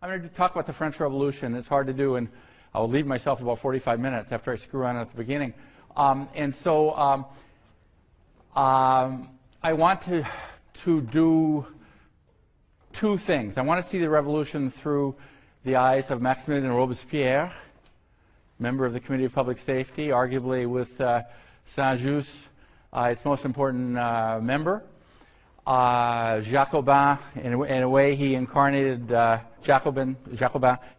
I'm going to talk about the French Revolution. It's hard to do, and I'll leave myself about 45 minutes after I screw on at the beginning. I want to do two things. I want to see the revolution through the eyes of Maximilien Robespierre, member of the Committee of Public Safety, arguably with Saint-Just, its most important member. Jacobin, in a way, he incarnated Jacobin,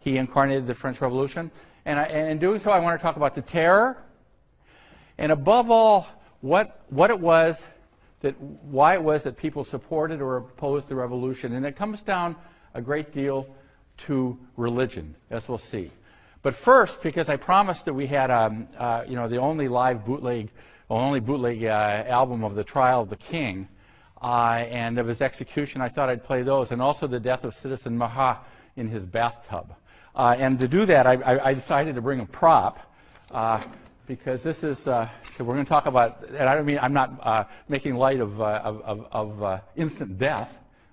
he incarnated the French Revolution. And in doing so, I want to talk about the terror, and above all, why it was that people supported or opposed the revolution. And it comes down a great deal to religion, as we'll see. But first, because I promised that we had the only live bootleg, album of the trial of the king and of his execution, I thought I'd play those, and also the death of Citizen Marat in his bathtub. And to do that, I decided to bring a prop. Because this is, so we're going to talk about, and I don't mean, I'm not making light of instant death.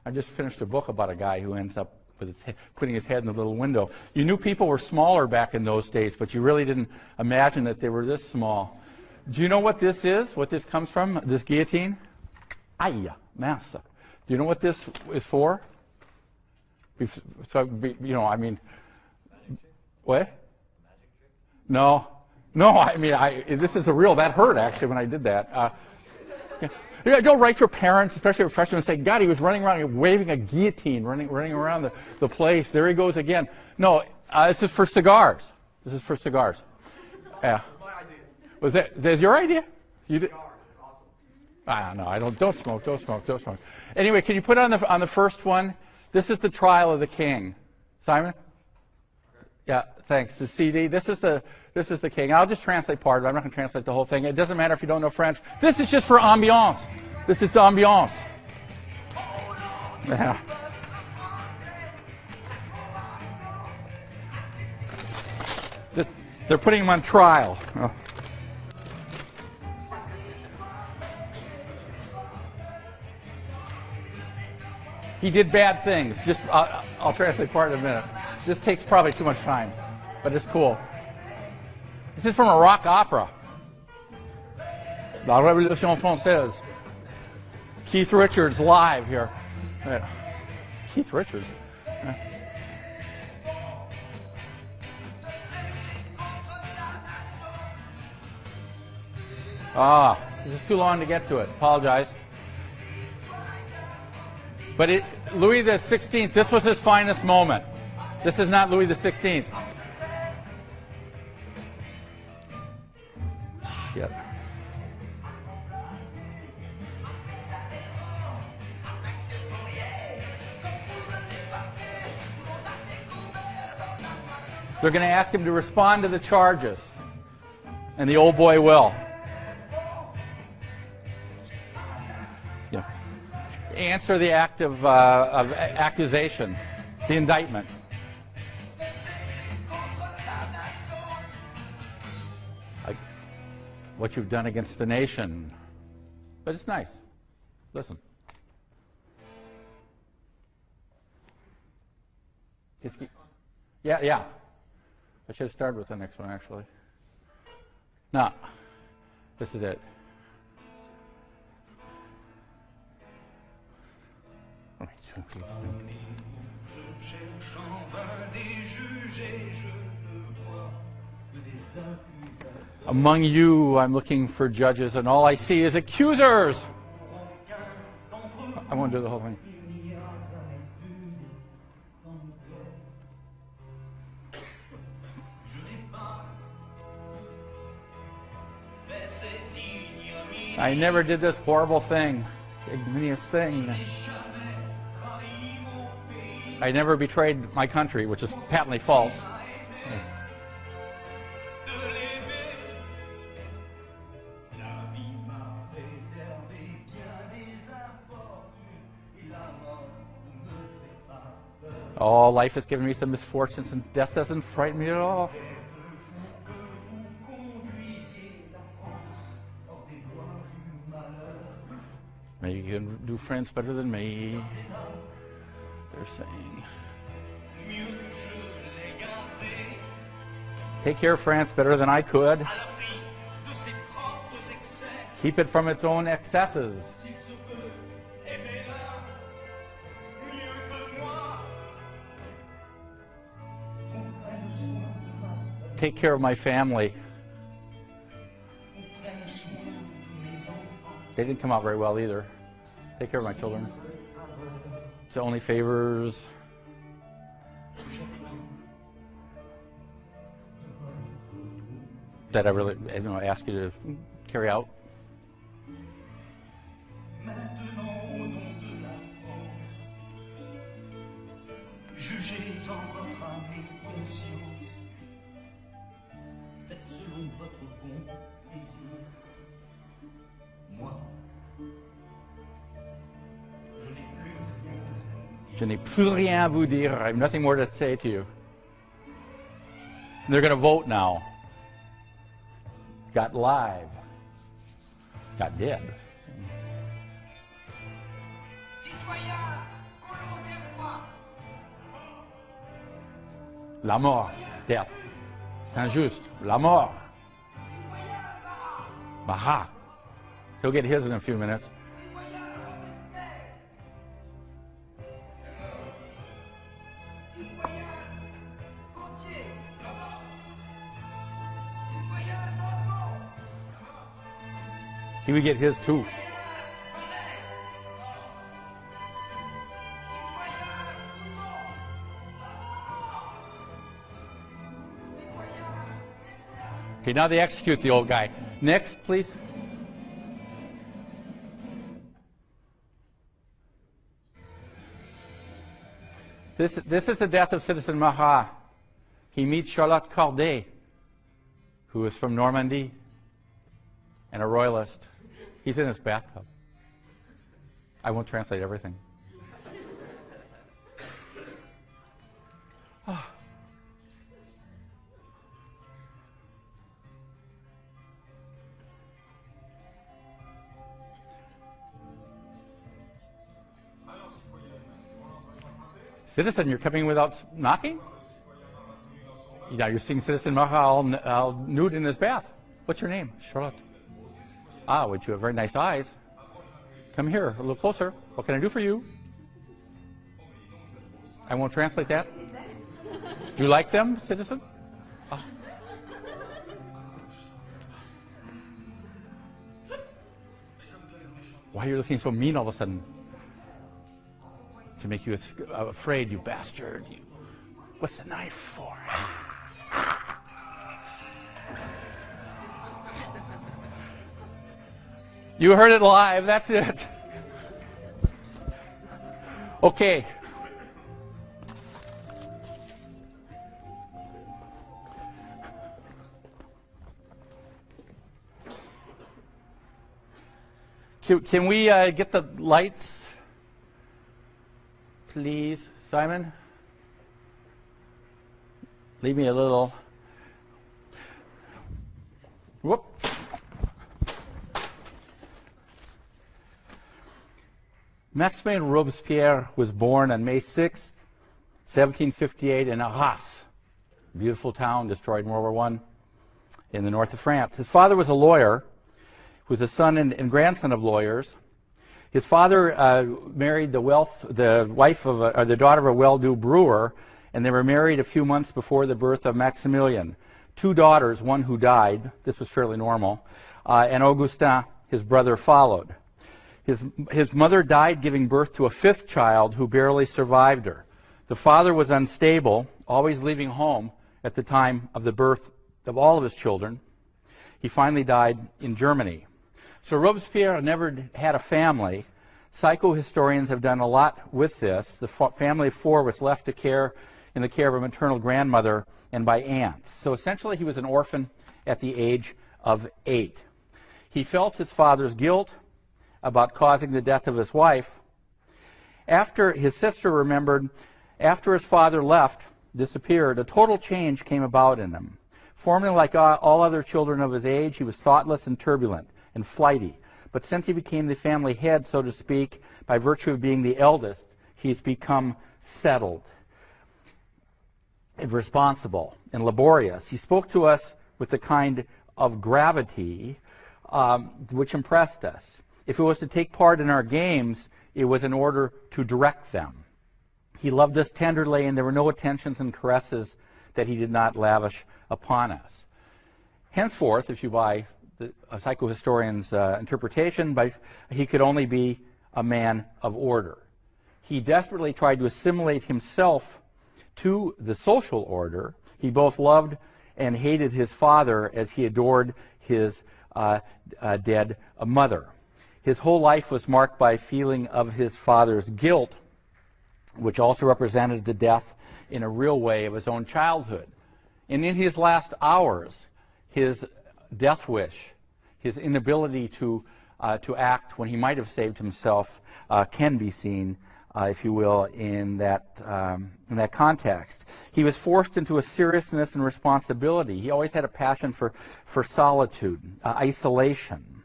I just finished a book about a guy who ends up with putting his head in the little window. You knew people were smaller back in those days, but you really didn't imagine that they were this small. Do you know what this is? What this comes from? This guillotine? Aïe, mince. Do you know what this is for? So, I mean, what? No. No, I mean, this is a real, that hurt actually when I did that. Don't write your parents, especially if freshmen, and say, God, he was running around waving a guillotine, running around the place. There he goes again. No, this is for cigars. This is for cigars. Yeah. Was that your idea? You did? No, don't smoke. Anyway, can you put on the first one? This is the trial of the king. Simon? Yeah, thanks. The CD. This is the king. I'll just translate part of it. I'm not going to translate the whole thing. It doesn't matter if you don't know French. This is just for ambiance. This is the ambiance. Yeah. They're putting him on trial. Oh. He did bad things. Just I'll translate part in a minute. This takes probably too much time, but it's cool. This is from a rock opera. La Révolution Française. Keith Richards live here. Keith Richards. This is too long to get to it. Apologize. But Louis the 16th, this was his finest moment. This is not Louis the 16th. Shit. They're going to ask him to respond to the charges, and the old boy will. Yeah. Answer the act of accusation, the indictment. Like what you've done against the nation. But it's nice. Listen. Yeah. I should have started with the next one, actually. No. This is it. Among you, I'm looking for judges, and all I see is accusers. I won't do the whole thing. I never did this horrible thing, ignominious thing. I never betrayed my country, which is patently false. Oh, life has given me some misfortunes, and death doesn't frighten me at all. Maybe you can do friends better than me, they're saying. Take care of France better than I could. Keep it from its own excesses. Take care of my family. They didn't come out very well either. Take care of my children. It's the only favors. That I really ask you to carry out. Je n'ai plus rien à vous dire. I have nothing more to say to you. They're going to vote now. Got live. Got dead. La mort, death. C'est injuste. La mort. Marat. He'll get his in a few minutes. He would get his too. Okay, now they execute the old guy. Next, please. This is the death of Citizen Marat. He meets Charlotte Corday, who is from Normandy and a royalist. He's in his bathtub. I won't translate everything. Oh. Citizen, you're coming without knocking? Now you're seeing Citizen Marat all nude in his bath. What's your name? Charlotte. Ah, but you have very nice eyes. Come here, a little closer. What can I do for you? I won't translate that. Do you like them, citizen? Ah. Why are you looking so mean all of a sudden? To make you afraid, you bastard. What's the knife for? You heard it live, that's it. Okay. Can we get the lights, please, Simon? Leave me a little. Whoop. Maximilien Robespierre was born on May 6, 1758 in Arras, a beautiful town destroyed in World War I in the north of France. His father was a lawyer, who was a son and grandson of lawyers. His father married the daughter of a well-to-do brewer, and they were married a few months before the birth of Maximilien. Two daughters, one who died, this was fairly normal, and Augustin, his brother, followed. His mother died giving birth to a fifth child who barely survived her. The father was unstable, always leaving home at the time of the birth of all of his children. He finally died in Germany. So Robespierre never had a family. Psychohistorians have done a lot with this. The family of four was left in the care of a maternal grandmother and by aunts. So essentially he was an orphan at the age of 8. He felt his father's guilt about causing the death of his wife. After his sister remembered, after his father disappeared, a total change came about in him. Formerly, like all other children of his age, he was thoughtless and turbulent and flighty. But since he became the family head, so to speak, by virtue of being the eldest, he's become settled. and responsible and laborious. He spoke to us with a kind of gravity which impressed us. If it was to take part in our games, it was in order to direct them. He loved us tenderly, and there were no attentions and caresses that he did not lavish upon us. Henceforth, if you buy a psychohistorian's interpretation, he could only be a man of order. He desperately tried to assimilate himself to the social order. He both loved and hated his father as he adored his dead mother. His whole life was marked by a feeling of his father's guilt, which also represented the death in a real way of his own childhood. And in his last hours, his death wish, his inability to act when he might have saved himself, can be seen, if you will, in that context. He was forced into a seriousness and responsibility. He always had a passion for solitude, isolation.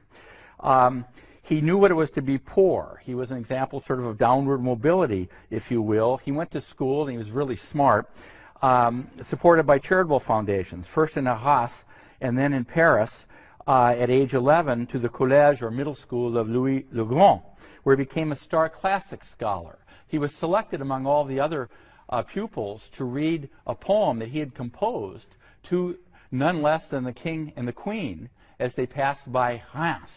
He knew what it was to be poor. He was an example sort of downward mobility, if you will. He went to school, and he was really smart, supported by charitable foundations, first in Arras and then in Paris at age 11 to the Collège or middle school of Louis le Grand, where he became a star classics scholar. He was selected among all the other pupils to read a poem that he had composed to none less than the king and the queen as they passed by Reims,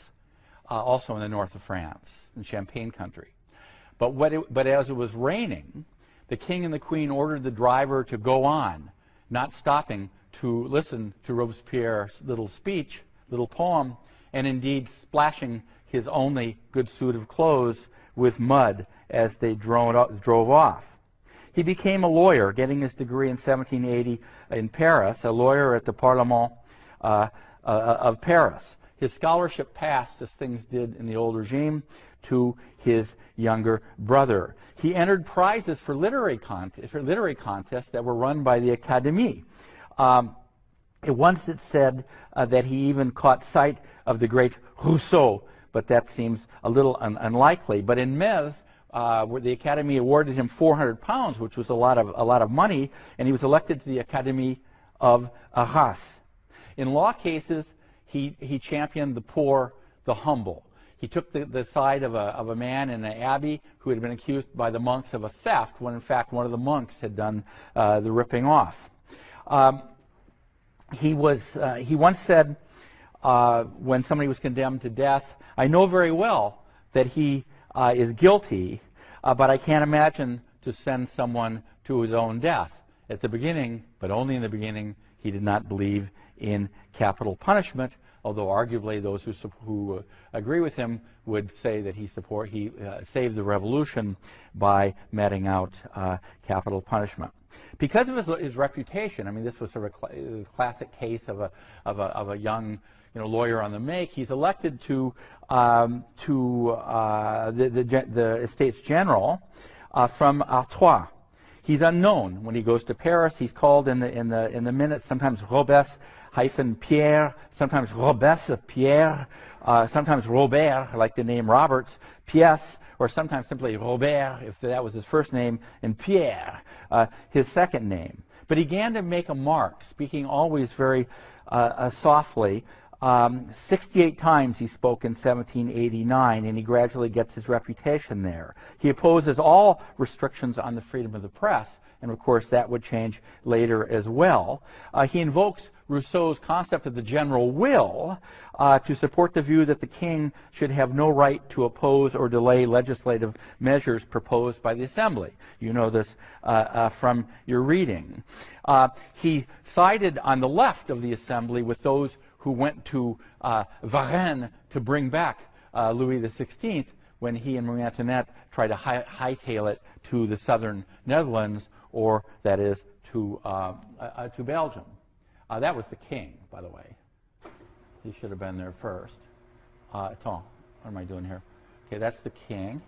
also in the north of France, in Champagne country. But as it was raining, the king and the queen ordered the driver to go on, not stopping to listen to Robespierre's little speech, little poem, and indeed splashing his only good suit of clothes with mud as they drove off. He became a lawyer, getting his degree in 1780 in Paris, a lawyer at the Parlement of Paris. His scholarship passed, as things did in the old regime, to his younger brother. He entered prizes for literary contests that were run by the Académie. Once it said that he even caught sight of the great Rousseau, but that seems a little unlikely. But in Metz, where the Academy awarded him £400, which was a lot of money, and he was elected to the Academy of Arras. In law cases, he championed the poor, the humble. He took the side of a man in an abbey who had been accused by the monks of a theft, when in fact one of the monks had done the ripping off. He once said, when somebody was condemned to death, "I know very well that he is guilty, but I can't imagine to send someone to his own death." At the beginning, but only in the beginning, he did not believe in capital punishment, although arguably those who agree with him would say that he saved the revolution by meting out capital punishment. Because of his reputation, I mean, this was sort of a classic case of a young lawyer on the make. He's elected to the Estates General from Artois. He's unknown when he goes to Paris. He's called in the minutes sometimes Robes-Pierre, sometimes Robespierre, sometimes Robert, like the name Roberts, Pièce, or sometimes simply Robert, if that was his first name, and Pierre, his second name. But he began to make a mark, speaking always very softly. 68 times he spoke in 1789, and he gradually gets his reputation there. He opposes all restrictions on the freedom of the press, and of course that would change later as well. He invokes Rousseau's concept of the general will to support the view that the king should have no right to oppose or delay legislative measures proposed by the assembly. You know this from your reading. He sided on the left of the assembly with those who went to Varennes to bring back Louis XVI when he and Marie Antoinette tried to hightail it to the southern Netherlands, or that is to Belgium. That was the king, by the way. He should have been there first. What am I doing here? Okay, that's the king.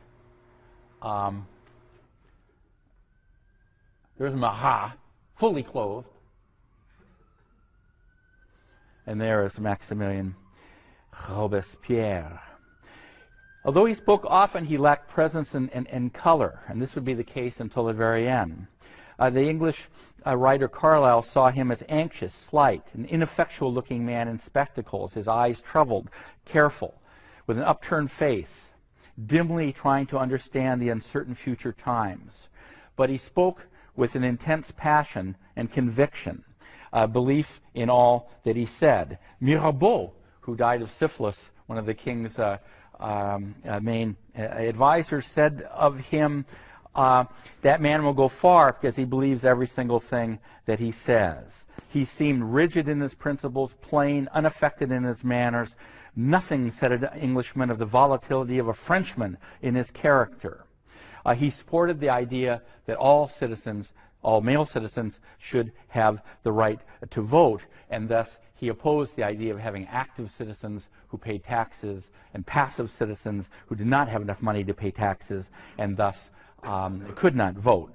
There's Marat, fully clothed. And there is Maximilien Robespierre. Although he spoke often, he lacked presence and color, and this would be the case until the very end. The English writer Carlyle saw him as anxious, slight, an ineffectual-looking man in spectacles, his eyes troubled, careful, with an upturned face, dimly trying to understand the uncertain future times. But he spoke with an intense passion and conviction, belief in all that he said. Mirabeau, who died of syphilis, one of the king's main advisors, said of him, that man will go far because he believes every single thing that he says. He seemed rigid in his principles, plain, unaffected in his manners. Nothing said an Englishman of the volatility of a Frenchman in his character. He supported the idea that all citizens, all male citizens, should have the right to vote, and thus he opposed the idea of having active citizens who paid taxes and passive citizens who did not have enough money to pay taxes and thus could not vote.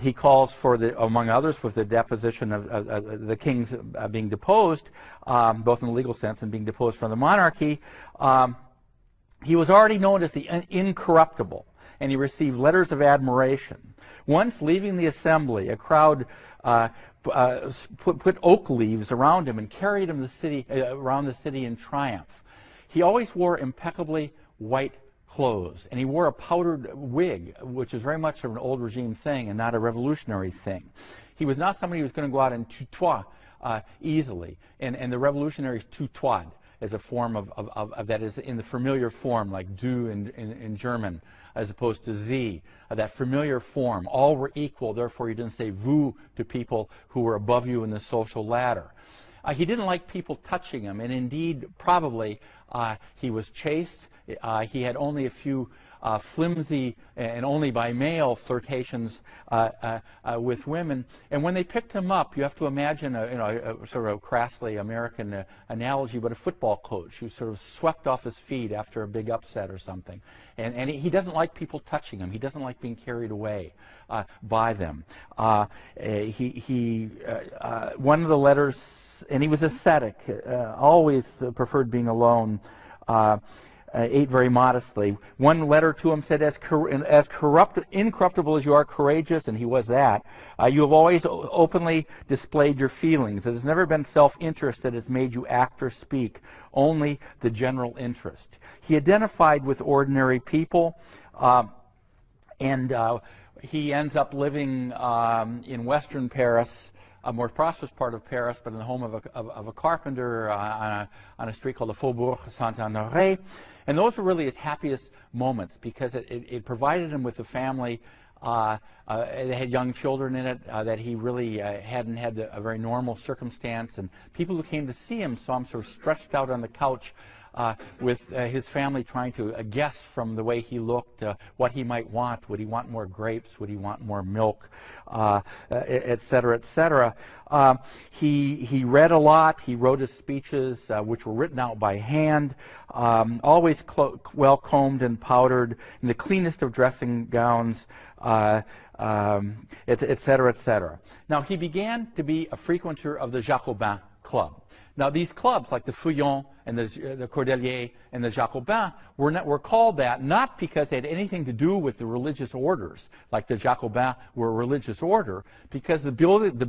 He calls for, among others, with the deposition of the kings being deposed, both in the legal sense and being deposed from the monarchy. He was already known as the incorruptible, and he received letters of admiration. Once leaving the assembly, a crowd put oak leaves around him and carried him around the city in triumph. He always wore impeccably white clothes, and he wore a powdered wig, which is very much of an old regime thing and not a revolutionary thing. He was not somebody who was going to go out and tutoie easily, and the revolutionaries tutoied as a form of that is in the familiar form, like du in German, as opposed to sie, that familiar form. All were equal, therefore you didn't say vous to people who were above you in the social ladder. He didn't like people touching him, and indeed, probably, he was chaste. He had only a few flimsy and only by mail flirtations with women. And when they picked him up, you have to imagine a sort of crassly American analogy, but a football coach who sort of swept off his feet after a big upset or something. And he doesn't like people touching him. He doesn't like being carried away by them. One of the letters, and he was ascetic, always preferred being alone. Ate very modestly. One letter to him said, as incorruptible as you are courageous, and he was that, you have always openly displayed your feelings. It has never been self-interest that has made you act or speak, only the general interest. He identified with ordinary people, and he ends up living in western Paris, a more prosperous part of Paris, but in the home of a carpenter on a street called the Faubourg Saint-Honoré. And those were really his happiest moments because it provided him with a family. They had young children in it that he really hadn't had a very normal circumstance. And people who came to see him saw him sort of stretched out on the couch with his family trying to guess from the way he looked what he might want. Would he want more grapes? Would he want more milk? Et cetera, et cetera. He read a lot. He wrote his speeches, which were written out by hand, always well combed and powdered, in the cleanest of dressing gowns, et cetera, et cetera. Now, he began to be a frequenter of the Jacobin Club. Now, these clubs, like the Feuillants and the Cordeliers and the Jacobins, were called that not because they had anything to do with the religious orders, like the Jacobins were a religious order, because the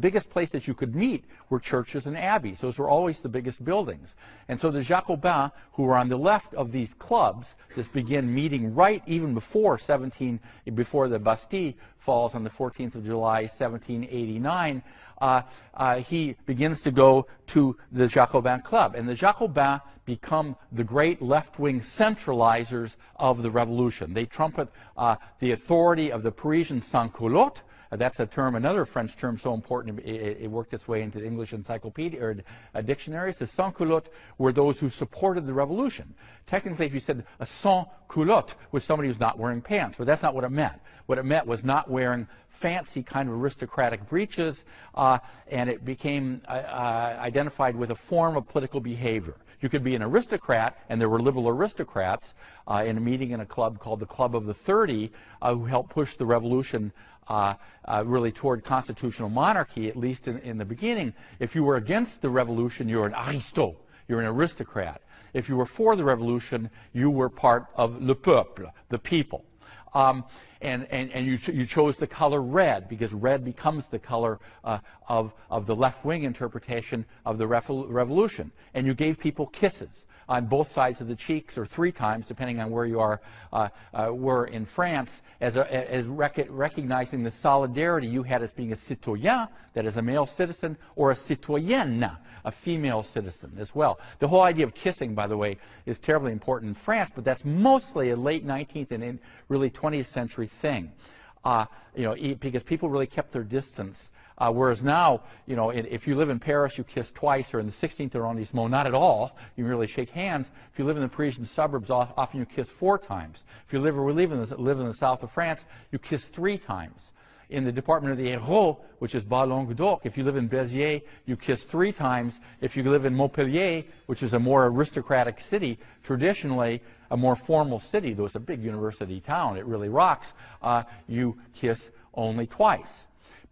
biggest place that you could meet were churches and abbeys. Those were always the biggest buildings. And so the Jacobins, who were on the left of these clubs, just began meeting right even before the Bastille falls on the 14th of July, 1789. He begins to go to the Jacobin Club. And the Jacobins become the great left-wing centralizers of the revolution. They trumpet the authority of the Parisian sans-culottes. That's a term, another French term so important it worked its way into English encyclopedia or dictionaries. The sans-culottes were those who supported the revolution. Technically, if you said a sans-culotte was somebody who's not wearing pants, but that's not what it meant. What it meant was not wearing fancy kind of aristocratic breeches, and it became identified with a form of political behavior. You could be an aristocrat, and there were liberal aristocrats in a meeting in a club called the Club of the 30 who helped push the revolution really toward constitutional monarchy, at least in the beginning. If you were against the revolution, you were an aristo, you're an aristocrat. If you were for the revolution, you were part of le peuple, the people. And you chose the color red because red becomes the color of the left-wing interpretation of the revolution. And you gave people kisses on both sides of the cheeks, or 3 times, depending on where you were in France, as recognizing the solidarity you had as being a citoyen, that is a male citizen, or a citoyenne, a female citizen as well. The whole idea of kissing, by the way, is terribly important in France, but that's mostly a late 19th and really 20th century thing, because people really kept their distance. Whereas now, if you live in Paris, you kiss twice, or in the 16th arrondissement, not at all. You really shake hands. If you live in the Parisian suburbs, often you kiss 4 times. If you live in the south of France, you kiss 3 times. In the department of the Hérault, which is Bas-Languedoc, if you live in Béziers, you kiss 3 times. If you live in Montpellier, which is a more aristocratic city, traditionally a more formal city, though it's a big university town, it really rocks, you kiss only twice.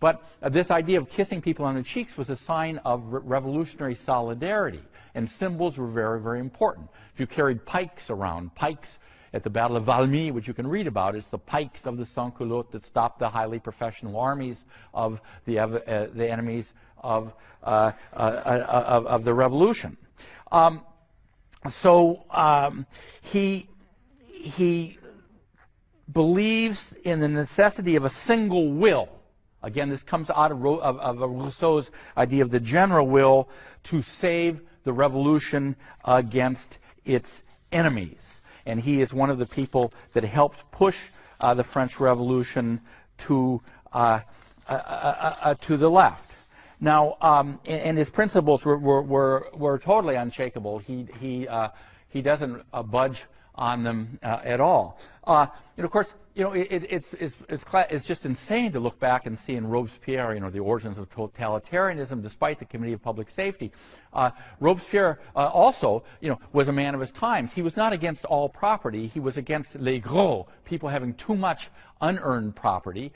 But this idea of kissing people on the cheeks was a sign of revolutionary solidarity, and symbols were very, very important. If you carried pikes around, pikes at the Battle of Valmy, which you can read about, it's the pikes of the sans-culottes that stopped the highly professional armies of the enemies of the revolution. He believes in the necessity of a single will. Again, this comes out of Rousseau's idea of the general will to save the revolution against its enemies. And he is one of the people that helped push the French Revolution to the left. Now, and his principles were totally unshakable. He doesn't budge on them at all. And of course, it's just insane to look back and see in Robespierre, the origins of totalitarianism, despite the Committee of Public Safety. Robespierre also, was a man of his times. He was not against all property. He was against les gros, people having too much unearned property.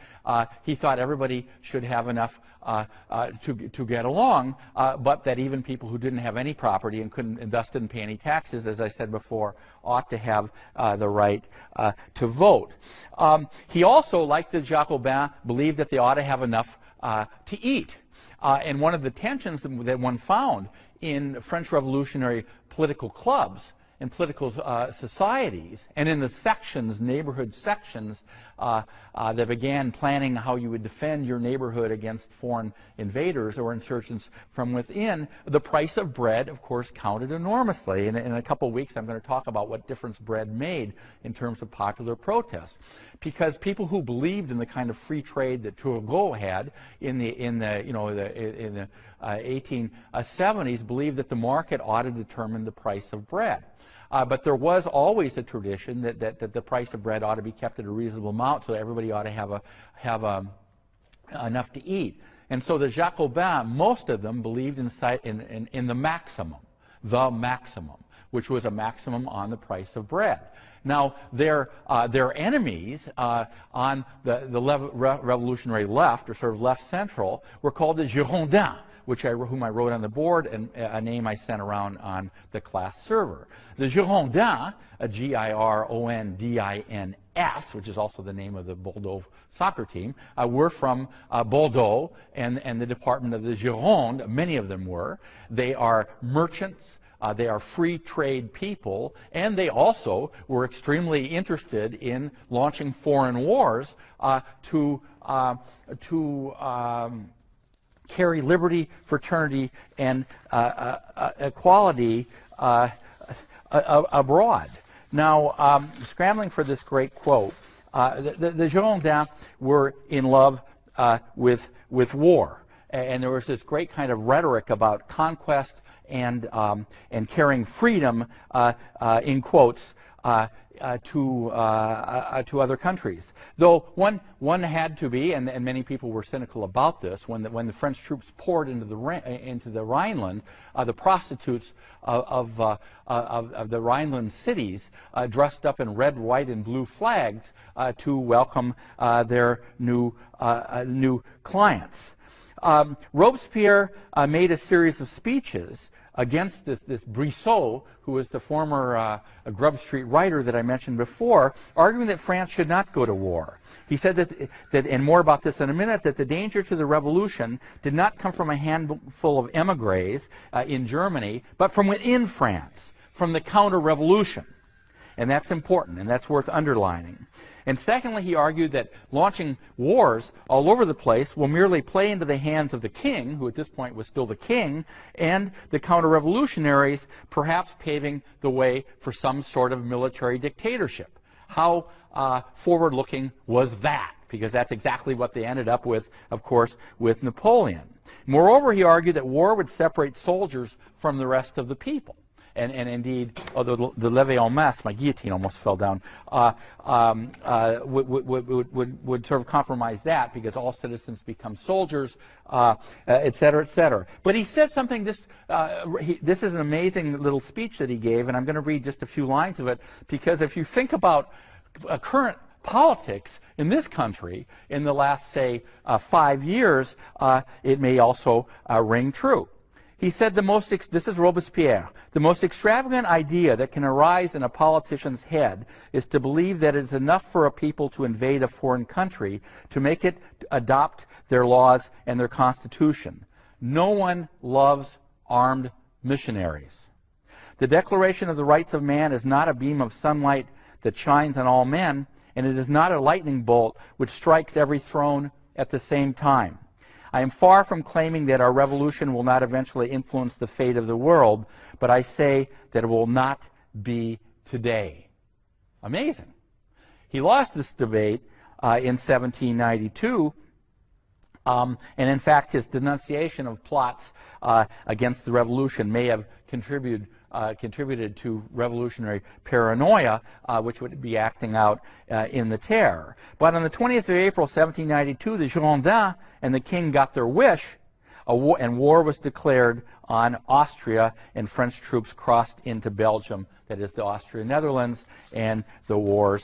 He thought everybody should have enough to get along, but that even people who didn't have any property and thus didn't pay any taxes, as I said before, ought to have the right to vote. He also, like the Jacobins, believed that they ought to have enough to eat. And one of the tensions that one found in French revolutionary political clubs and political societies, and in the sections, neighborhood sections, that began planning how you would defend your neighborhood against foreign invaders or insurgents from within, the price of bread, of course, counted enormously. And in a couple of weeks, I'm going to talk about what difference bread made in terms of popular protest. Because people who believed in the kind of free trade that Turgot had in the 1870s believed that the market ought to determine the price of bread. But there was always a tradition that the price of bread ought to be kept at a reasonable amount, so everybody ought to have enough to eat. And so the Jacobins, most of them, believed in the maximum, which was a maximum on the price of bread. Now, their enemies on the revolutionary left, or sort of left central, were called the Girondins, whom I wrote on the board, and a name I sent around on the class server. The Girondins, G-I-R-O-N-D-I-N-S, which is also the name of the Bordeaux soccer team, were from Bordeaux and the department of the Gironde. Many of them were. They are merchants. They are free trade people, and they also were extremely interested in launching foreign wars to carry liberty, fraternity, and equality abroad. Now, scrambling for this great quote, the Girondins were in love with war, and there was this great kind of rhetoric about conquest and carrying freedom, in quotes, to other countries. Though one had to be, and many people were cynical about this, when the French troops poured into the Rhineland, the prostitutes of the Rhineland cities dressed up in red, white, and blue flags to welcome their new clients. Robespierre made a series of speeches against this Brissot, who was the former Grub Street writer that I mentioned before, arguing that France should not go to war. He said that, and more about this in a minute, that the danger to the revolution did not come from a handful of émigrés in Germany, but from within France, from the counter-revolution. And that's important, and that's worth underlining. And secondly, he argued that launching wars all over the place will merely play into the hands of the king, who at this point was still the king, and the counter-revolutionaries, perhaps paving the way for some sort of military dictatorship. How forward-looking was that? Because that's exactly what they ended up with, of course, with Napoleon. Moreover, he argued that war would separate soldiers from the rest of the people. And indeed, the levée en masse, my guillotine almost fell down, would sort of compromise that, because all citizens become soldiers, et cetera, et cetera. But he said something, this is an amazing little speech that he gave, and I'm going to read just a few lines of it, because if you think about current politics in this country in the last, say, 5 years, it may also ring true. He said, this is Robespierre, the most extravagant idea that can arise in a politician's head is to believe that it is enough for a people to invade a foreign country to make it adopt their laws and their constitution. No one loves armed missionaries. The Declaration of the Rights of Man is not a beam of sunlight that shines on all men, and it is not a lightning bolt which strikes every throne at the same time. I am far from claiming that our revolution will not eventually influence the fate of the world, but I say that it will not be today. Amazing. He lost this debate in 1792, and in fact his denunciation of plots against the revolution may have contributed to revolutionary paranoia, which would be acting out in the terror. But on the 20th of April, 1792, the Girondins and the king got their wish, and war was declared on Austria, and French troops crossed into Belgium, that is the Austria-Netherlands, and the wars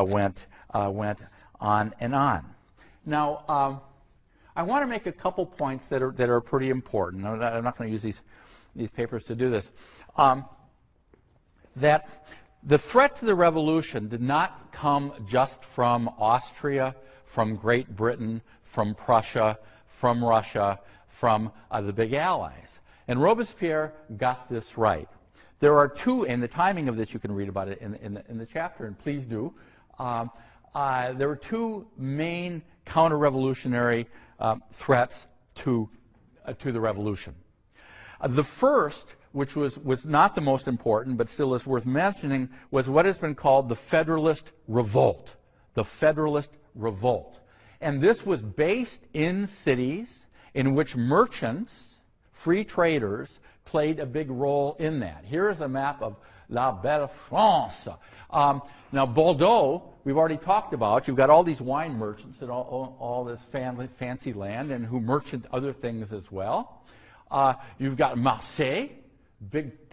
went on and on. Now, I want to make a couple points that are pretty important. I'm not going to use these papers to do this. That the threat to the revolution did not come just from Austria, from Great Britain, from Prussia, from Russia, from the big allies. And Robespierre got this right. There are two, and the timing of this you can read about it in the chapter, and please do. There were two main counter-revolutionary threats to the revolution. The first, which was not the most important, but still is worth mentioning, was what has been called the Federalist Revolt. The Federalist Revolt. And this was based in cities in which merchants, free traders, played a big role in that. Here is a map of La Belle France. Now, Bordeaux, we've already talked about. You've got all these wine merchants and all this fancy land, and who merchant other things as well. You've got Marseille.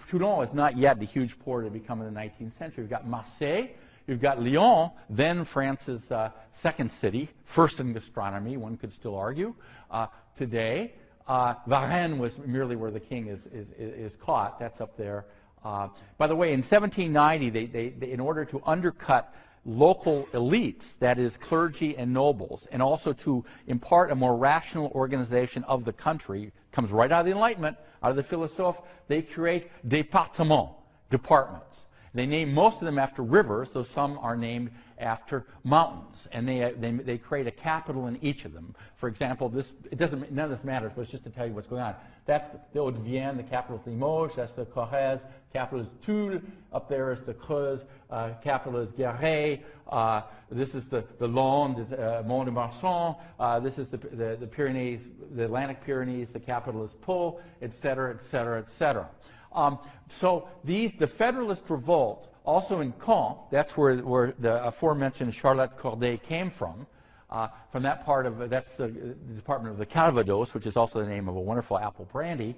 Toulon is not yet the huge port it had become in the 19th century. You've got Marseille. You've got Lyon, then France's second city, first in gastronomy, one could still argue, today. Varennes was merely where the king is caught. That's up there. By the way, in 1790, they, in order to undercut local elites, that is clergy and nobles, and also to impart a more rational organization of the country, comes right out of the Enlightenment, out of the philosophe, they create départements, departments. They name most of them after rivers, though some are named after mountains, and they create a capital in each of them. For example, none of this matters, but it's just to tell you what's going on. That's the Haute-Vienne, the capital is Limoges. That's the Corrèze, capital is Toul. Up there is the Creuse, capital is Guéret. This is the Landes, Mont-de-Marsan. This is the Pyrenees, the Atlantic Pyrenees. The capital is Pau, etc., etc., etc. So the Federalist Revolt, also in Caen, that's where the aforementioned Charlotte Corday came from. From that part of that's the department of the Calvados, which is also the name of a wonderful apple brandy.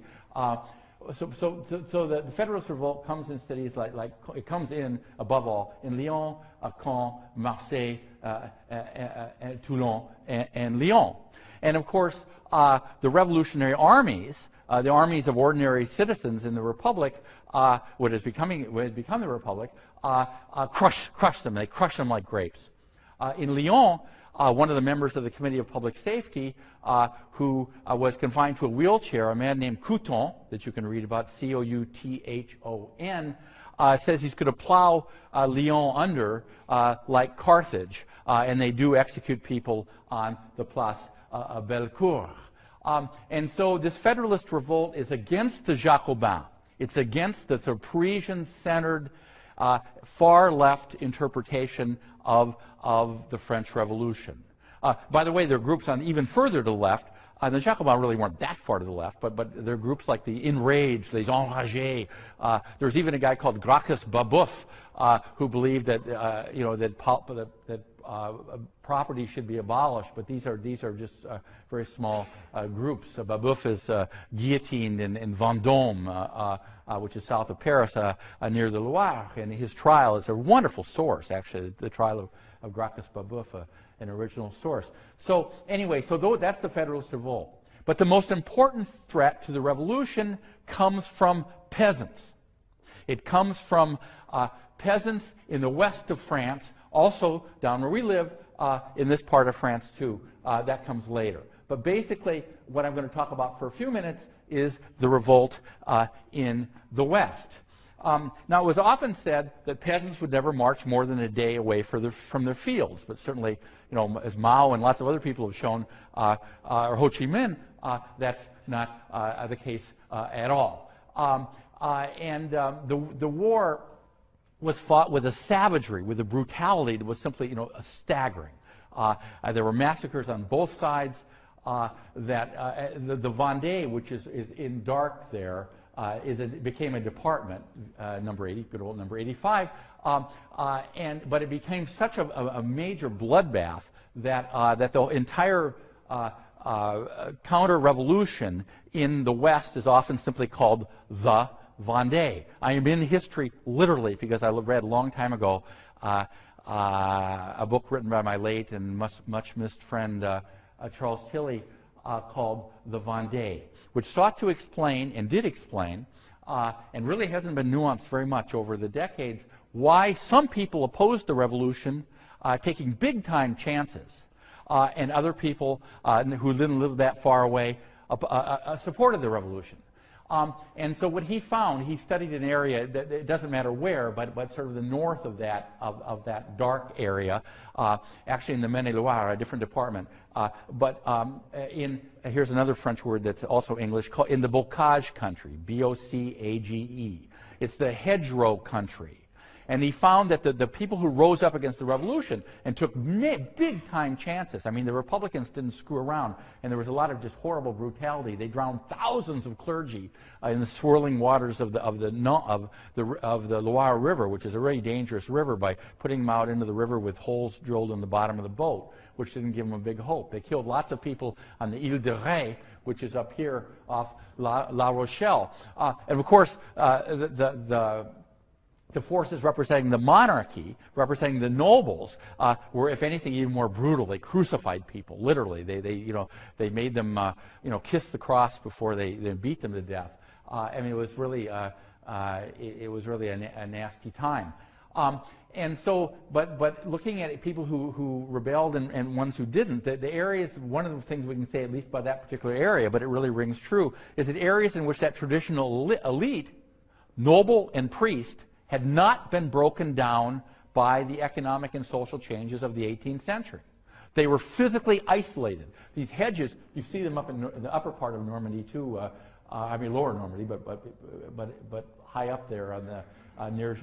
So the Federalist Revolt comes in cities like it comes in above all in Lyon, Caen, Marseille, Toulon, and Lyon. And of course, the revolutionary armies the armies of ordinary citizens in the Republic, what had become the Republic, crushed them. They crushed them like grapes. In Lyon, one of the members of the Committee of Public Safety, who was confined to a wheelchair, a man named Couthon, that you can read about, C-O-U-T-H-O-N, says he's going to plow Lyon under like Carthage, and they do execute people on the Place Bellecour. And so this Federalist revolt is against the Jacobins. It's against the Parisian-centered, far-left interpretation of the French Revolution. By the way, there are groups on even further to the left. The Jacobins really weren't that far to the left, but there are groups like the Enraged, les Enragés. There's even a guy called Gracchus Babeuf who believed that that property should be abolished, but these are just very small groups. Babeuf is guillotined in Vendôme, which is south of Paris, near the Loire, and his trial is a wonderful source, actually, the trial of Gracchus Babeuf, an original source. So anyway, that's the Federalist Revolt. But the most important threat to the revolution comes from peasants. It comes from peasants in the west of France, also down where we live, in this part of France too. That comes later. But basically, what I'm going to talk about for a few minutes is the revolt in the West. Now, it was often said that peasants would never march more than a day away from their fields, but certainly, as Mao and lots of other people have shown, or Ho Chi Minh, that's not the case at all. The war was fought with a savagery, with a brutality that was simply, staggering. There were massacres on both sides. The Vendée, which is in dark there, became a department, number 80, good old number 85, but it became such a major bloodbath that the entire counter-revolution in the West is often simply called the Vendée. I am in history literally because I read a long time ago a book written by my late and much missed friend Charles Tilley called The Vendée, which sought to explain, and did explain, and really hasn't been nuanced very much over the decades, why some people opposed the revolution, taking big-time chances, and other people who didn't live that far away supported the revolution. And so what he found, he studied an area that it doesn't matter where, but sort of the north of that dark area, actually in the Maine-et-Loire, a different department. Here's another French word that's also English, in the bocage country, B-O-C-A-G-E. It's the hedgerow country. And he found that the people who rose up against the revolution and took big-time chances, I mean, the Republicans didn't screw around, and there was a lot of just horrible brutality. They drowned thousands of clergy in the swirling waters of the Loire River, which is a very dangerous river, by putting them out into the river with holes drilled in the bottom of the boat, which didn't give them a big hope. They killed lots of people on the Ile de Ré, which is up here off La Rochelle. And of course, the forces representing the monarchy, representing the nobles, were, if anything, even more brutal. They crucified people, literally. They made them, kiss the cross before they beat them to death. I mean, it was really a nasty time. And so, but looking at people who rebelled and ones who didn't, the areas, one of the things we can say, at least by that particular area, but it really rings true, is that areas in which that traditional elite, noble and priest, had not been broken down by the economic and social changes of the 18th century. They were physically isolated. These hedges, you see them up in the upper part of Normandy too. I mean lower Normandy, but high up there on the near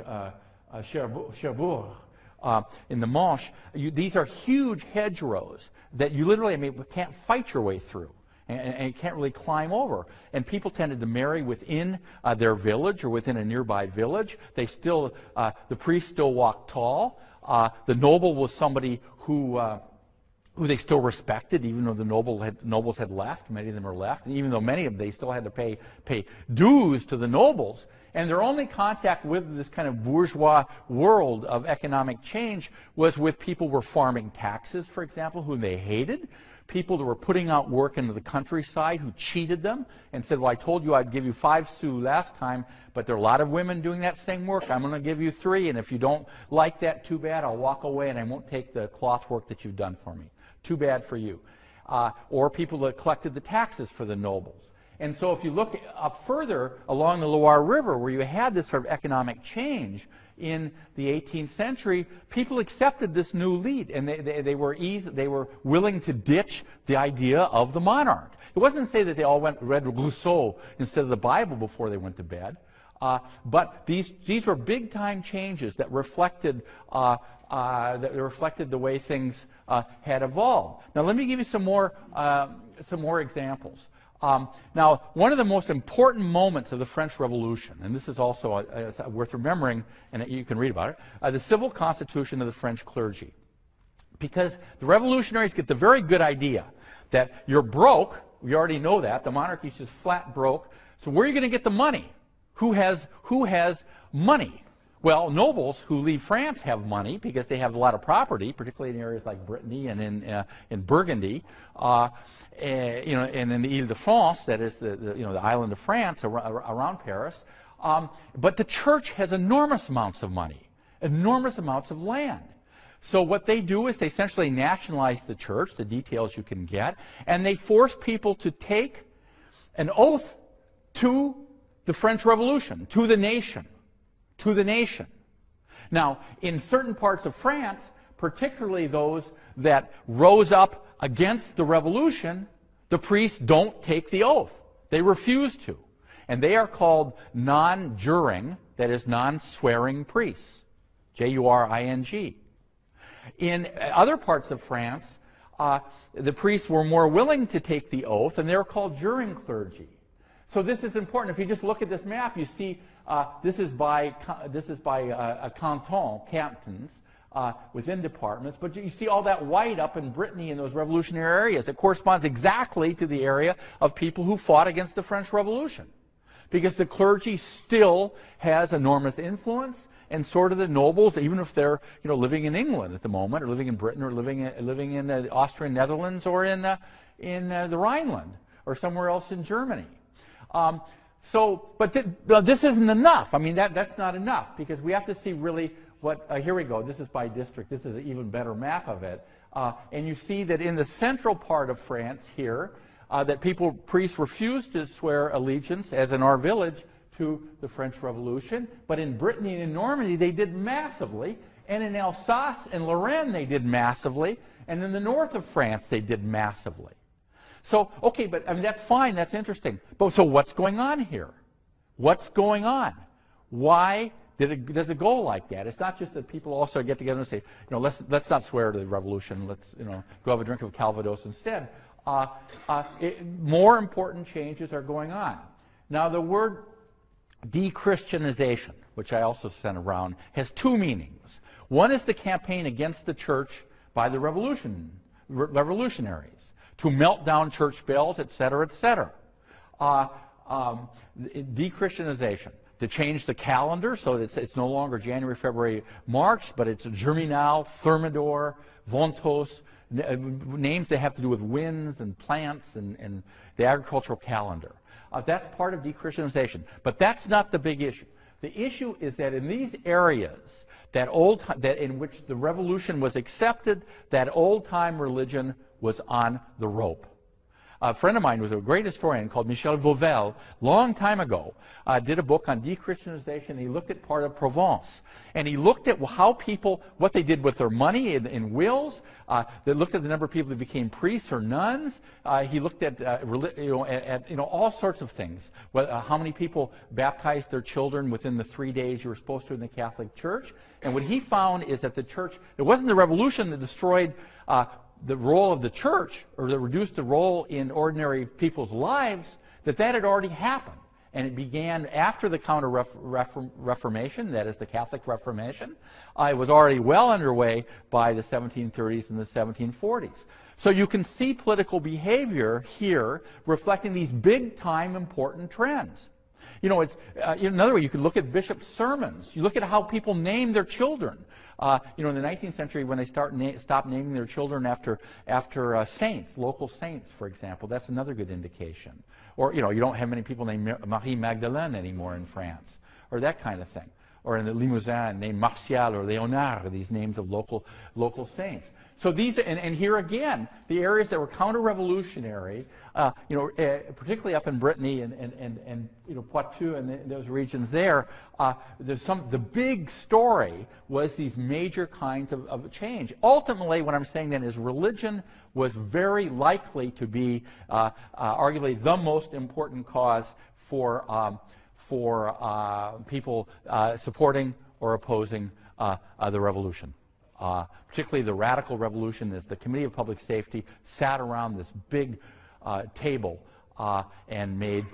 Cherbourg in the Manche. These are huge hedgerows that you literally, can't fight your way through. And you can't really climb over. And people tended to marry within their village or within a nearby village. They still, the priest still walked tall. The noble was somebody who they still respected, even though the nobles had left. Many of them are left. And even though many of them, they still had to pay dues to the nobles. And their only contact with this kind of bourgeois world of economic change was with people who were farming taxes, for example, whom they hated. people that were putting out work into the countryside who cheated them and said, well, I told you I'd give you 5 sous last time, but there are a lot of women doing that same work. I'm going to give you 3, and if you don't like that, too bad. I'll walk away and I won't take the cloth work that you've done for me. Too bad for you. Or people that collected the taxes for the nobles. And so if you look up further along the Loire River, where you had this sort of economic change in the 18th century, people accepted this new lead, and they were willing to ditch the idea of the monarch. It wasn't to say that they all read Rousseau instead of the Bible before they went to bed, but these were big-time changes that reflected the way things had evolved. Now, let me give you some more examples. Now, one of the most important moments of the French Revolution, and this is also worth remembering, and you can read about it, the civil constitution of the French clergy. Because the revolutionaries get the very good idea that you're broke. We already know that. The monarchy is just flat broke. So where are you going to get the money? Who has money? Well, nobles who leave France have money because they have a lot of property, particularly in areas like Brittany and in Burgundy. And in the Ile-de-France, that is the island of France around Paris. But the church has enormous amounts of money, enormous amounts of land. So what they do is they essentially nationalize the church, the details you can get, and they force people to take an oath to the French Revolution, to the nation. To the nation. Now, in certain parts of France, particularly those that rose up against the revolution, the priests don't take the oath. They refuse to. And they are called non-juring, that is, non-swearing priests. J-U-R-I-N-G. In other parts of France, the priests were more willing to take the oath, and they were called juring clergy. So this is important. If you just look at this map, you see this is by cantons within departments. But you see all that white up in Brittany in those revolutionary areas. It corresponds exactly to the area of people who fought against the French Revolution, because the clergy still has enormous influence, and sort of the nobles, even if they're living in England at the moment, or living in Britain, or living in the Austrian Netherlands, or in the Rhineland, or somewhere else in Germany. But this isn't enough. I mean, that's not enough, because we have to see really what, here we go, this is by district, this is an even better map of it. And you see that in the central part of France here, that priests refused to swear allegiance, as in our village, to the French Revolution. But in Brittany and in Normandy, they did massively. And in Alsace and Lorraine, they did massively. And in the north of France, they did massively. So, okay, but I mean, that's fine, that's interesting. But so what's going on here? What's going on? Why does it go like that? It's not just that people also get together and say, let's not swear to the revolution. Let's, go have a drink of Calvados instead. More important changes are going on. Now, the word de-Christianization, which I also sent around, has 2 meanings. One is the campaign against the church by the revolutionaries to melt down church bells, etc., etc. De-Christianization, to change the calendar so that it's no longer January, February, March, but it's Germinal, Thermidor, Ventos, names that have to do with winds and plants and the agricultural calendar. That's part of de-Christianization. But that's not the big issue. The issue is that in these areas in which the revolution was accepted, that old-time religion was on the rope. A friend of mine was a great historian called Michel Vauvel, long time ago, did a book on de-Christianization. He looked at part of Provence. And he looked at how people, what they did with their money in wills. They looked at the number of people who became priests or nuns. He looked at, all sorts of things. How many people baptized their children within the 3 days you were supposed to in the Catholic Church. And what he found is that the church, it wasn't the revolution that destroyed the role of the church, or that reduced the role in ordinary people's lives, that had already happened. And it began after the Counter-Reformation, that is the Catholic Reformation. It was already well underway by the 1730s and the 1740s. So you can see political behavior here reflecting these big-time important trends. You know, it's another way you could look at bishops' sermons. You look at how people name their children. You know, in the 19th century, when they stopped naming their children after saints, local saints, for example, that's another good indication. Or, you know, you don't have many people named Marie Magdalene anymore in France, or that kind of thing. Or in the Limousin, named Martial or Léonard, these names of local saints. So these, and here again, the areas that were counter-revolutionary, you know, particularly up in Brittany and you know, Poitou and those regions there, the big story was these major kinds of change. Ultimately, what I'm saying then is religion was very likely to be arguably the most important cause for people supporting or opposing the revolution. Particularly the radical revolution, is the Committee of Public Safety sat around this big table and made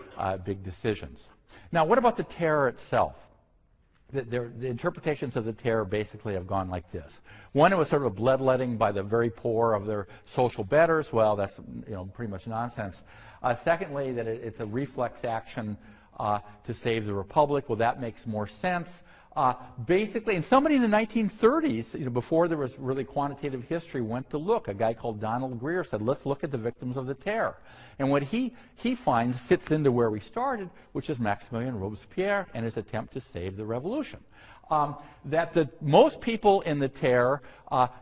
big decisions. Now, what about the terror itself? The interpretations of the terror basically have gone like this. One, it was sort of a bloodletting by the very poor of their social betters. Well, that's, you know, pretty much nonsense. Secondly, that it's a reflex action to save the republic. Well, that makes more sense. Basically, and somebody in the 1930s, you know, before there was really quantitative history, went to look. A guy called Donald Greer said, let's look at the victims of the terror. And what he finds fits into where we started, which is Maximilien Robespierre and his attempt to save the revolution. That most people in the terror,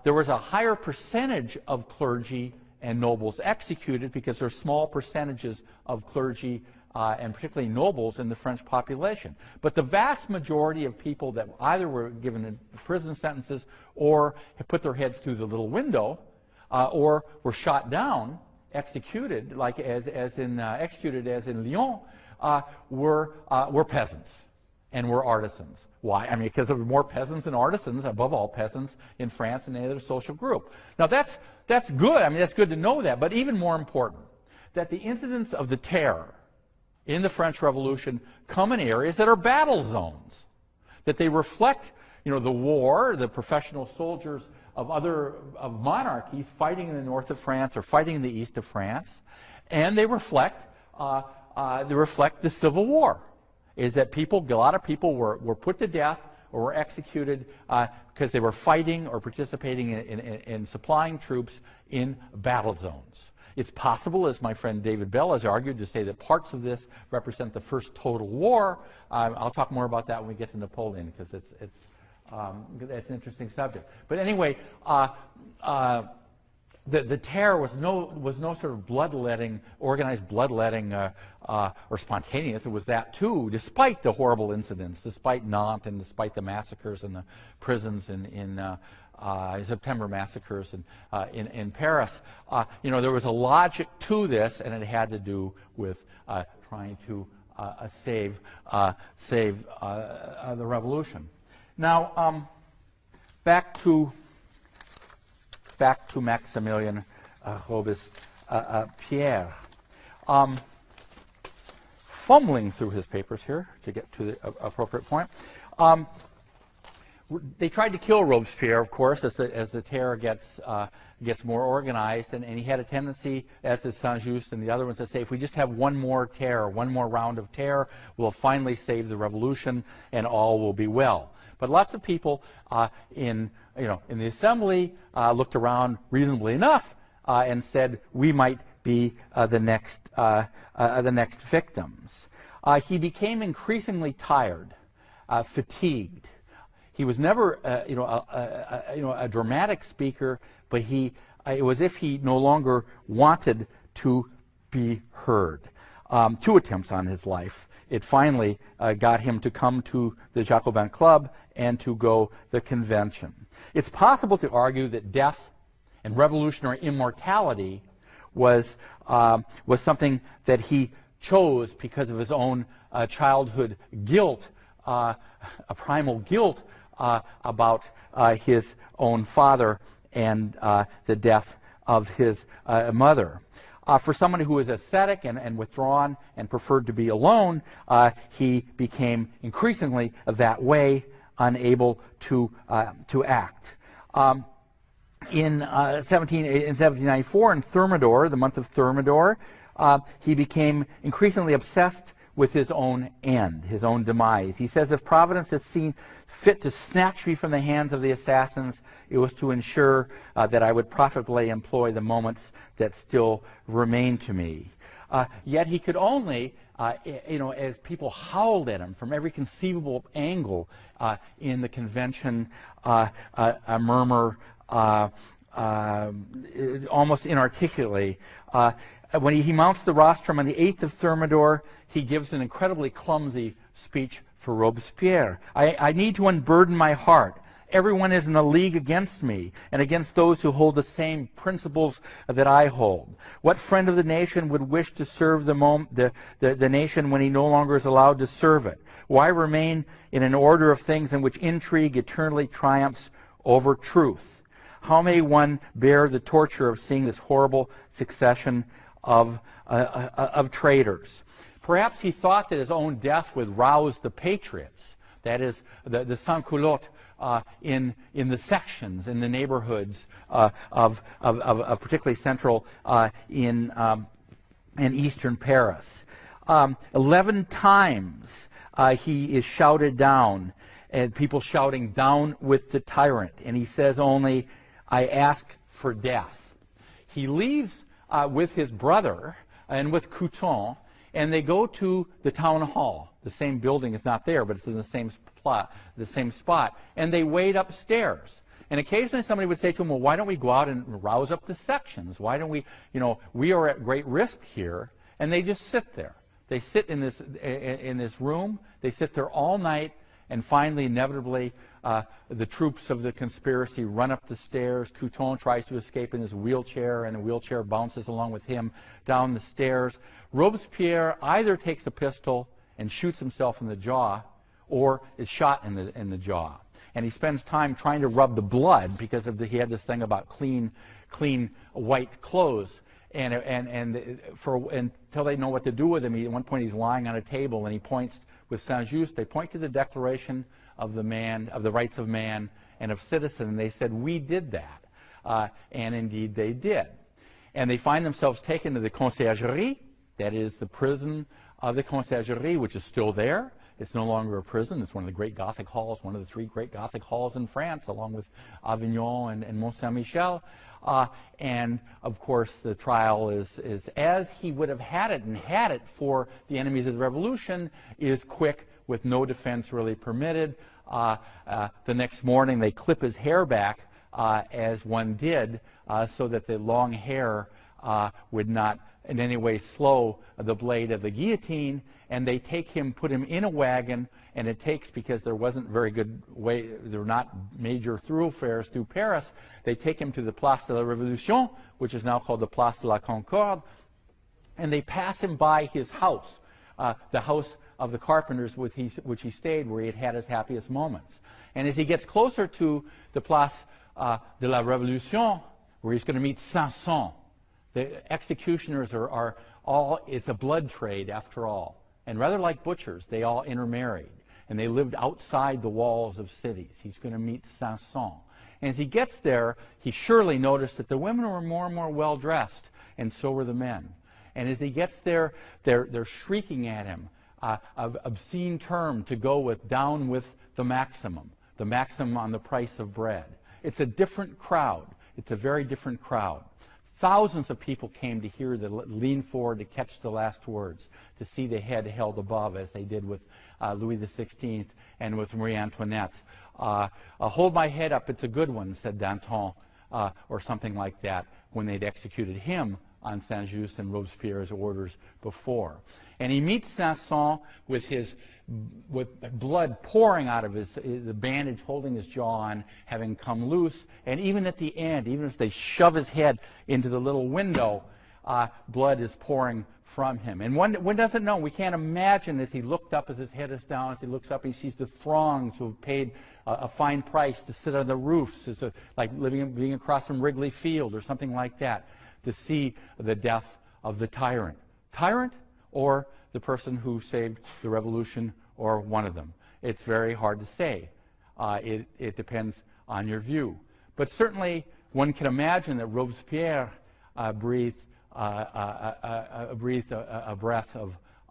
there was a higher percentage of clergy and nobles executed because there are small percentages of clergy and particularly nobles in the French population. But the vast majority of people that either were given prison sentences or put their heads through the little window or were shot down, executed, like executed as in Lyon, were peasants and were artisans. Why? I mean, because there were more peasants and artisans, above all peasants, in France than any other social group. Now that's good. I mean, that's good to know that. But even more important, that the incidents of the terror in the French Revolution come in areas that are battle zones, that they reflect, you know, the war, the professional soldiers of monarchies fighting in the north of France or fighting in the east of France, and they reflect the Civil War. Is that a lot of people were put to death or were executed because they were fighting or participating in supplying troops in battle zones. It's possible, as my friend David Bell has argued, to say that parts of this represent the first total war. I'll talk more about that when we get to Napoleon, because it's an interesting subject. But anyway, the terror was no sort of bloodletting, organized bloodletting, or spontaneous. It was that too, despite the horrible incidents, despite Nantes and despite the massacres in the prisons in September massacres in Paris. You know, there was a logic to this, and it had to do with trying to save the revolution. Now, back to Maximilien Robespierre. Fumbling through his papers here to get to the appropriate point. They tried to kill Robespierre, of course, as the terror gets more organized, and he had a tendency, as did Saint-Just and the other ones, to say, if we just have one more terror, one more round of terror, we'll finally save the revolution and all will be well. But lots of people in the assembly looked around reasonably enough and said, we might be the next victims. He became increasingly tired, fatigued. He was never, a dramatic speaker, but it was as if he no longer wanted to be heard. 2 attempts on his life. It finally got him to come to the Jacobin Club and to go the convention. It's possible to argue that death and revolutionary immortality was something that he chose because of his own childhood guilt, a primal guilt about his own father and the death of his mother. For someone who was ascetic and withdrawn and preferred to be alone, he became increasingly that way, unable to act. In 1794, in Thermidor, the month of Thermidor, he became increasingly obsessed with his own end, his own demise. He says, if Providence had seen fit to snatch me from the hands of the assassins, it was to ensure that I would profitably employ the moments that still remain to me. Yet he could only, as people howled at him from every conceivable angle in the convention, murmur almost inarticulately. When he mounts the rostrum on the 8th of Thermidor, he gives an incredibly clumsy speech for Robespierre. I need to unburden my heart. Everyone is in a league against me and against those who hold the same principles that I hold. What friend of the nation would wish to serve the nation when he no longer is allowed to serve it? Why remain in an order of things in which intrigue eternally triumphs over truth? How may one bear the torture of seeing this horrible succession of traitors? Perhaps he thought that his own death would rouse the patriots, that is, the sans-culottes in the sections, in the neighborhoods of particularly central in eastern Paris. 11 times he is shouted down, and people shouting, "Down with the tyrant," and he says only, "I ask for death." He leaves with his brother and with Couthon, and they go to the town hall. The same building is not there, but it's in the same spot, and they wait upstairs. And occasionally somebody would say to him, well, why don't we go out and rouse up the sections? Why don't we, we are at great risk here. And they just sit there. They sit in this room. They sit there all night, and finally, inevitably, the troops of the conspiracy run up the stairs. Couthon tries to escape in his wheelchair, and the wheelchair bounces along with him down the stairs. Robespierre either takes a pistol and shoots himself in the jaw, or is shot in the jaw. And he spends time trying to rub the blood because he had this thing about clean white clothes. And until they know what to do with him, at one point he's lying on a table and he points with Saint-Just. They point to the Declaration of the Rights of Man and of Citizen, and they said, we did that. And indeed they did. And they find themselves taken to the Conciergerie, that is the prison of the Conciergerie, which is still there. It's no longer a prison. It's one of the great Gothic halls, one of the 3 great Gothic halls in France, along with Avignon and Mont-Saint-Michel. And, of course, the trial is as he would have had it, and had it for the enemies of the revolution, is quick, with no defense really permitted. The next morning, they clip his hair back, as one did, so that the long hair would not in any way slow the blade of the guillotine, and they take him, put him in a wagon, and it takes, because there wasn't very good way, there were not major thoroughfares through Paris, they take him to the Place de la Révolution, which is now called the Place de la Concorde, and they pass him by his house, the house of the carpenters which he stayed, where he had had his happiest moments. And as he gets closer to the Place de la Révolution, where he's going to meet Sanson, the executioners are all, it's a blood trade after all. And rather like butchers, they all intermarried. And they lived outside the walls of cities. He's going to meet Sanson. And as he gets there, he surely noticed that the women were more and more well-dressed, and so were the men. And as he gets there, they're shrieking at him, an obscene term to go with, down with the maximum on the price of bread. It's a different crowd. It's a very different crowd. Thousands of people came to hear lean forward to catch the last words, to see the head held above, as they did with Louis XVI and with Marie Antoinette. Hold my head up, it's a good one, said Danton, or something like that, when they'd executed him on Saint-Just and Robespierre's orders before. And he meets Sanson with blood pouring out of the bandage holding his jaw on, having come loose. And even at the end, even if they shove his head into the little window, blood is pouring from him. And one doesn't know. We can't imagine, as he looked up, as his head is down, as he looks up, he sees the throngs who have paid a fine price to sit on the roofs, like being across from Wrigley Field or something like that, to see the death of the tyrant. Tyrant, or the person who saved the revolution, or one of them. It's very hard to say. It depends on your view. But certainly, one can imagine that Robespierre breathed a breath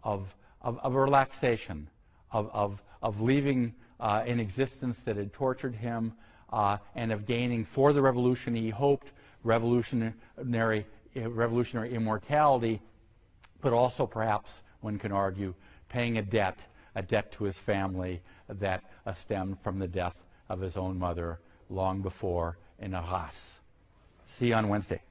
of of relaxation, of leaving an existence that had tortured him, and of gaining for the revolution he hoped revolutionary immortality, but also perhaps, one can argue, paying a debt to his family that stemmed from the death of his own mother long before in Arras. See you on Wednesday.